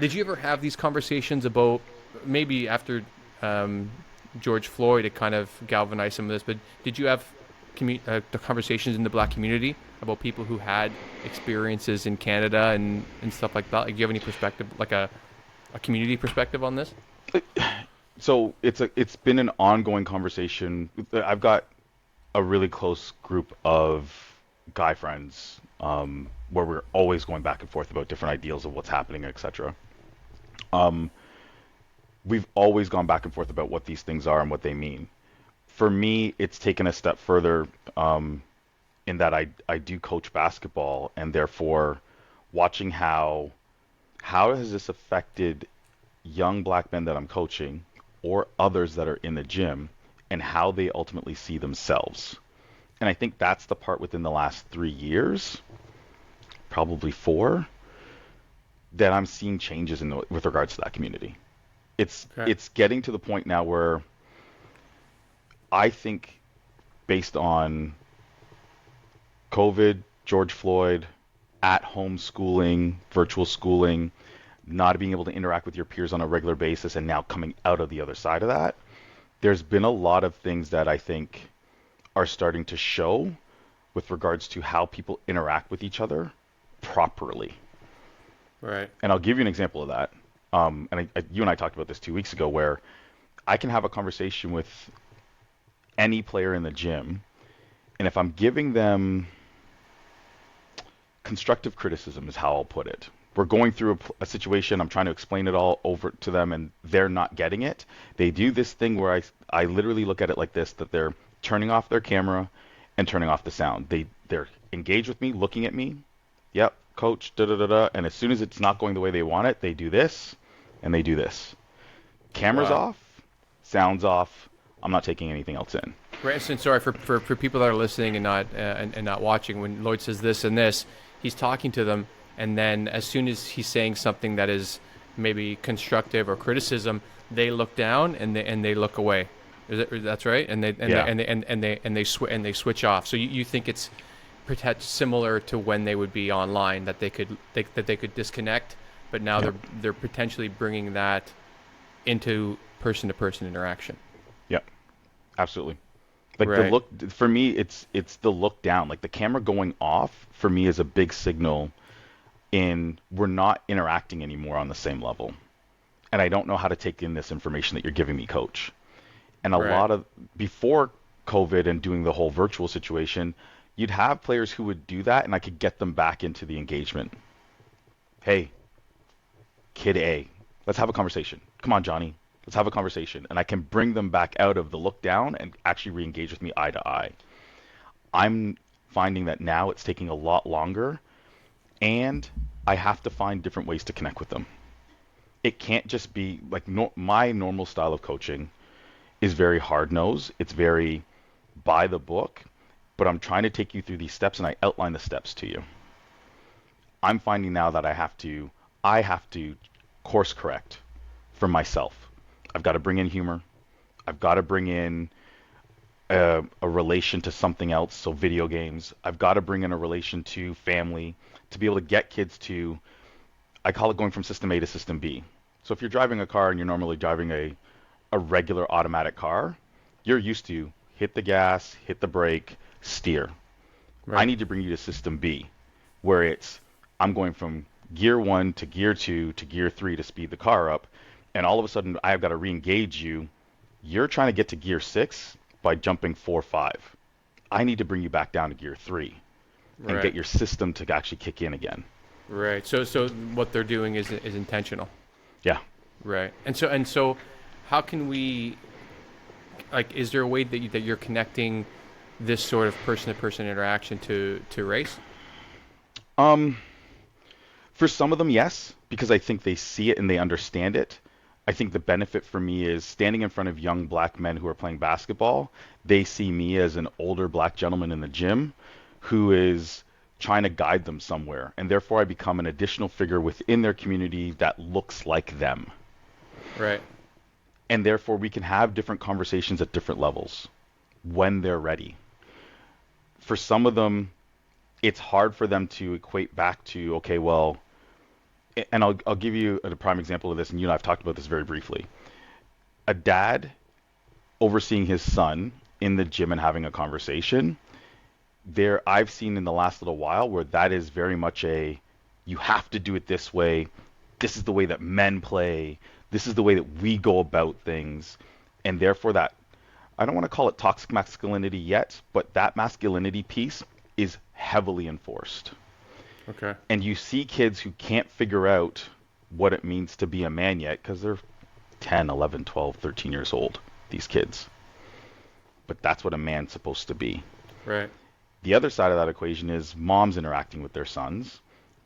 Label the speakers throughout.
Speaker 1: Did you ever have these conversations about maybe after um, George Floyd, it kind of galvanized some of this, but did you have the conversations in the black community about people who had experiences in Canada and stuff like that? Like, do you have any perspective, like a community perspective on this?
Speaker 2: So it's been an ongoing conversation. I've got a really close group of guy friends, where we're always going back and forth about different ideals of what's happening, etc. Um, we've always gone back and forth about what these things are and what they mean. For me, it's taken a step further, in that I do coach basketball, and therefore watching how has this affected young black men that I'm coaching or others that are in the gym, and how they ultimately see themselves. And I think that's the part within the last 3 years, probably four, that I'm seeing changes with regards to that community. It's
Speaker 1: Okay.
Speaker 2: it's getting to the point now where I think, based on COVID, George Floyd, at home schooling, virtual schooling, not being able to interact with your peers on a regular basis, and now coming out of the other side of that, there's been a lot of things that I think are starting to show with regards to how people interact with each other properly.
Speaker 1: Right.
Speaker 2: And I'll give you an example of that. You and I talked about this 2 weeks ago, where I can have a conversation with any player in the gym, and if I'm giving them constructive criticism, is how I'll put it. We're going through a situation, I'm trying to explain it all over to them, and they're not getting it. They do this thing where I literally look at it like this, that they're turning off their camera and turning off the sound. They're engaged with me, looking at me. Yep, coach, da da da da. And as soon as it's not going the way they want it, they do this and they do this. Cameras
Speaker 1: Wow.
Speaker 2: off, sounds off. I'm not taking anything else in.
Speaker 1: Right. And sorry for people that are listening and not watching. When Lloyd says this and this, he's talking to them, and then as soon as he's saying something that is maybe constructive or criticism, they look down and they look away. That's right. And
Speaker 2: Yeah.
Speaker 1: they switch off. So you think it's perhaps similar to when they would be online, that they could disconnect, but now
Speaker 2: Yep.
Speaker 1: they're potentially bringing that into person to person interaction.
Speaker 2: Yep. Absolutely. Like the
Speaker 1: Right.
Speaker 2: look for me, it's the look down. Like the camera going off for me is a big signal in we're not interacting anymore on the same level. And I don't know how to take in this information that you're giving me, coach. And a
Speaker 1: Right.
Speaker 2: lot of before COVID and doing the whole virtual situation, you'd have players who would do that, and I could get them back into the engagement. Hey, kid A, let's have a conversation. Come on, Johnny, let's have a conversation. And I can bring them back out of the look down and actually re-engage with me eye to eye. I'm finding that now it's taking a lot longer, and I have to find different ways to connect with them. It can't just be like my normal style of coaching is very hard nosed. It's very by the book, but I'm trying to take you through these steps, and I outline the steps to you. I'm finding now that I have to course correct for myself. I've got to bring in humor. I've got to bring in a relation to something else, so video games. I've got to bring in a relation to family to be able to get kids to, I call it going from system A to system B. So if you're driving a car and you're normally driving a regular automatic car, you're used to hit the gas, hit the brake, steer. I
Speaker 1: Right.
Speaker 2: need to bring you to system B, where it's I'm going from gear one to gear two to gear three to speed the car up, and all of a sudden I've got to re-engage you. You're trying to get to gear six by jumping 4 5. I need to bring you back down to gear three and get
Speaker 1: Right.
Speaker 2: your system to actually kick in again.
Speaker 1: Right. So what they're doing is intentional.
Speaker 2: Yeah.
Speaker 1: Right. And so how can we, like, is there a way that you're connecting this sort of person to person interaction to race?
Speaker 2: Um, for some of them, yes, because I think they see it and they understand it. I think the benefit for me is standing in front of young black men who are playing basketball. They see me as an older black gentleman in the gym who is trying to guide them somewhere. And therefore, I become an additional figure within their community that looks like them.
Speaker 1: Right.
Speaker 2: And therefore, we can have different conversations at different levels when they're ready. For some of them, it's hard for them to equate back to, okay, well, and I'll give you a prime example of this, and you and I have talked about this very briefly. A dad overseeing his son in the gym and having a conversation, there I've seen in the last little while where that is very much a, you have to do it this way. This is the way that men play. This is the way that we go about things. And therefore that, I don't want to call it toxic masculinity yet, but that masculinity piece is heavily enforced.
Speaker 1: Okay.
Speaker 2: And you see kids who can't figure out what it means to be a man yet because they're 10, 11, 12, 13 years old, these kids. But that's what a man's supposed to be.
Speaker 1: Right.
Speaker 2: The other side of that equation is moms interacting with their sons.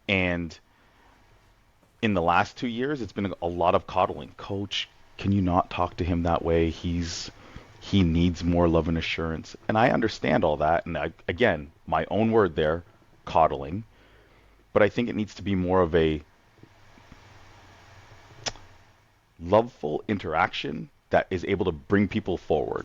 Speaker 2: And in the last 2 years, it's been a lot of coddling. Coach, can you not talk to him that way? He needs more love and assurance. And I understand all that. And again, my own word there, coddling. But I think it needs to be more of a loveful interaction that is able to bring people forward.